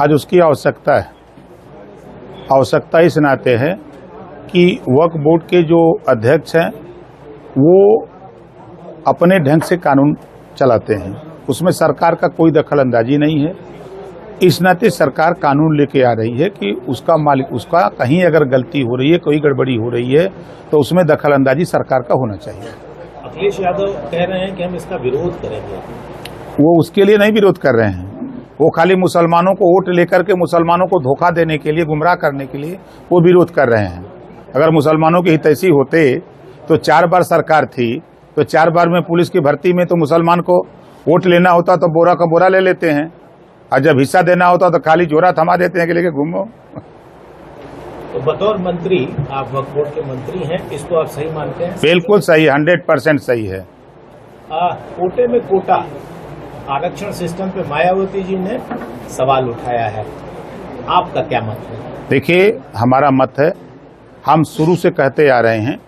आज उसकी आवश्यकता है। आवश्यकता इस नाते है कि वक्फ बोर्ड के जो अध्यक्ष हैं वो अपने ढंग से कानून चलाते हैं, उसमें सरकार का कोई दखल अंदाजी नहीं है। इस नाते सरकार कानून लेके आ रही है कि उसका मालिक, उसका कहीं अगर गलती हो रही है, कोई गड़बड़ी हो रही है तो उसमें दखल अंदाजी सरकार का होना चाहिए। अखिलेश यादव कह रहे हैं कि हम इसका विरोध करेंगे। वो उसके लिए नहीं विरोध कर रहे हैं, वो खाली मुसलमानों को वोट लेकर के मुसलमानों को धोखा देने के लिए, गुमराह करने के लिए वो विरोध कर रहे हैं। अगर मुसलमानों की हितैषी होते तो 4 बार सरकार थी, तो 4 बार में पुलिस की भर्ती में तो मुसलमान को वोट लेना होता तो बोरा का बोरा ले लेते हैं, और जब हिस्सा देना होता तो खाली जोरा थमा देते हैं कि लेके घूमो। तो बतौर मंत्री, आप वक्फ बोर्ड के मंत्री हैं, इसको आप सही मानते हैं? बिल्कुल सही, 100% सही है। कोटे में कोटा आरक्षण सिस्टम पे मायावती जी ने सवाल उठाया है, आपका क्या मत है? देखिए, हमारा मत है, हम शुरू से कहते आ रहे हैं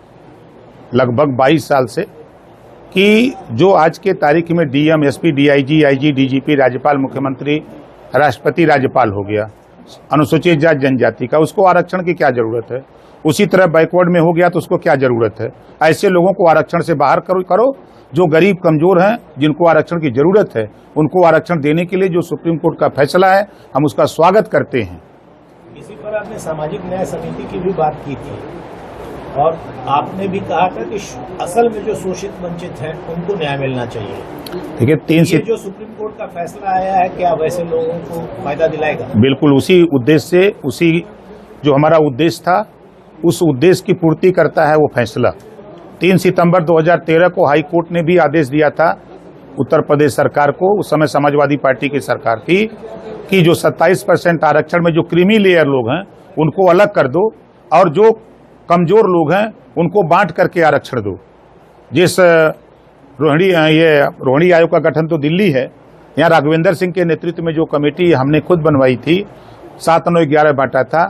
लगभग 22 साल से कि जो आज के तारीख में DM, SP, DIG, IG, DGP, राज्यपाल, मुख्यमंत्री, राष्ट्रपति, राज्यपाल हो गया, अनुसूचित जाति जनजाति का, उसको आरक्षण की क्या जरूरत है? उसी तरह बैकवर्ड में हो गया तो उसको क्या जरूरत है? ऐसे लोगों को आरक्षण से बाहर करो। जो गरीब कमजोर हैं, जिनको आरक्षण की जरूरत है, उनको आरक्षण देने के लिए जो सुप्रीम कोर्ट का फैसला है, हम उसका स्वागत करते हैं। इसी पर आपने सामाजिक न्याय समिति की भी बात की थी और आपने भी कहा था कि असल में जो शोषित वंचित हैं उनको न्याय मिलना चाहिए। देखिए, ये जो सुप्रीम कोर्ट का फैसला आया है, क्या वैसे लोगों को फायदा दिलाएगा? बिल्कुल उसी उद्देश्य से, उसी जो हमारा उद्देश्य था, उस उद्देश्य की पूर्ति करता है वो फैसला। 3 सितंबर 2013 को हाई कोर्ट ने भी आदेश दिया था उत्तर प्रदेश सरकार को, उस समय समाजवादी पार्टी की सरकार थी, कि जो 27% आरक्षण में जो क्रीमी लेयर लोग हैं उनको अलग कर दो और जो कमजोर लोग हैं उनको बांट करके आरक्षण दो। जिस रोहिणी आयोग का गठन तो दिल्ली है, यहाँ राघवेंद्र सिंह के नेतृत्व में जो कमेटी हमने खुद बनवाई थी, 7, 9, 11 बांटा था,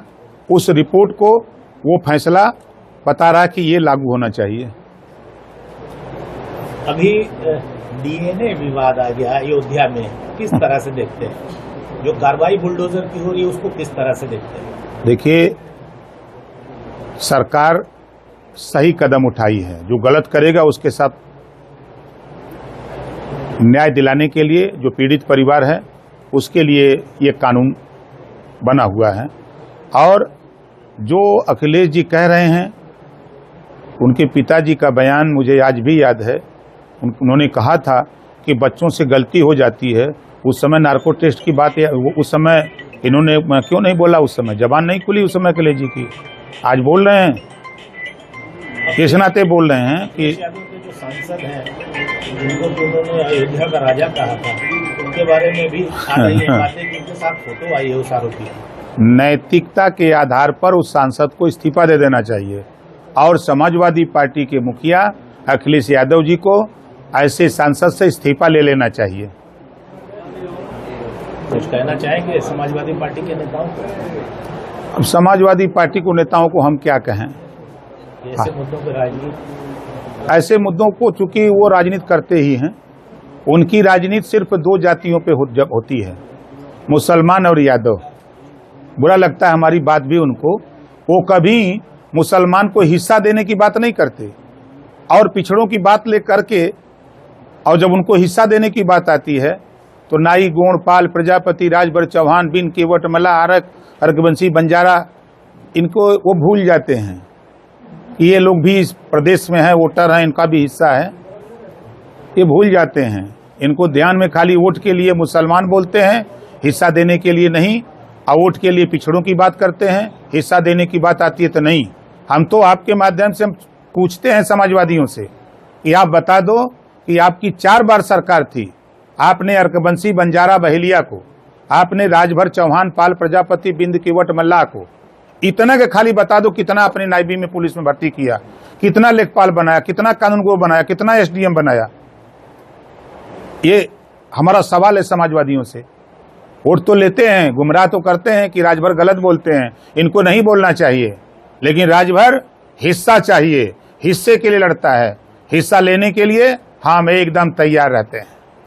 उस रिपोर्ट को वो फैसला बता रहा कि ये लागू होना चाहिए। अभी डीएनए विवाद आ गया अयोध्या में, किस तरह से देखते हैं? जो कार्रवाई बुलडोजर की हो रही है उसको किस तरह से देखते हैं? देखिए, सरकार सही कदम उठाई है, जो गलत करेगा उसके साथ न्याय दिलाने के लिए जो पीड़ित परिवार है उसके लिए ये कानून बना हुआ है। और जो अखिलेश जी कह रहे हैं, उनके पिताजी का बयान मुझे आज भी याद है। उन्होंने कहा था कि बच्चों से गलती हो जाती है। उस समय नार्को टेस्ट की बात है, उस समय इन्होंने क्यों नहीं बोला? उस समय जबान नहीं खुली उस समय अखिलेश जी की। आज बोल रहे हैं, किस नाते बोल रहे हैं कि जो सांसद हैं जिनको उन्होंने अयोध्या का राजा कहा था, उनके बारे में भी आ रही है बातें कि उनके साथ फोटो आई है उस आरोपी। नैतिकता के आधार पर उस सांसद को इस्तीफा दे देना चाहिए और समाजवादी पार्टी के मुखिया अखिलेश यादव जी को ऐसे सांसद से इस्तीफा ले लेना चाहिए। कुछ कहना चाहेंगे समाजवादी पार्टी के नेताओं को? अब समाजवादी पार्टी को नेताओं को हम क्या कहें? ऐसे मुद्दों पर राजनीति, ऐसे मुद्दों को चूंकि वो राजनीति करते ही हैं, उनकी राजनीति सिर्फ 2 जातियों पे होती है, मुसलमान और यादव। बुरा लगता है हमारी बात भी उनको, वो कभी मुसलमान को हिस्सा देने की बात नहीं करते और पिछड़ों की बात ले करके, और जब उनको हिस्सा देने की बात आती है तो नाई, गोंडपाल, प्रजापति, राजभर, चौहान, बिन, केवट, मला, आरक, अर्कवंशी, बंजारा, इनको वो भूल जाते हैं कि ये लोग भी इस प्रदेश में हैं, वोटर हैं, इनका भी हिस्सा है। ये भूल जाते हैं। इनको ध्यान में खाली वोट के लिए मुसलमान बोलते हैं, हिस्सा देने के लिए नहीं, और वोट के लिए पिछड़ों की बात करते हैं, हिस्सा देने की बात आती है तो नहीं। हम तो आपके माध्यम से हम पूछते हैं समाजवादियों से कि आप बता दो कि आपकी 4 बार सरकार थी, आपने अर्कवंशी, बंजारा, बहेलिया को, आपने राजभर, चौहान, पाल, प्रजापति, बिंद, केवट, मल्लाह को, इतना के खाली बता दो कितना अपने नायबी में पुलिस में भर्ती किया, कितना लेखपाल बनाया, कितना कानूनगो बनाया, कितना एसडीएम बनाया। ये हमारा सवाल है समाजवादियों से। वोट तो लेते हैं, गुमराह तो करते हैं कि राजभर गलत बोलते हैं, इनको नहीं बोलना चाहिए, लेकिन राजभर हिस्सा चाहिए, हिस्से के लिए लड़ता है, हिस्सा लेने के लिए हम एकदम तैयार रहते हैं।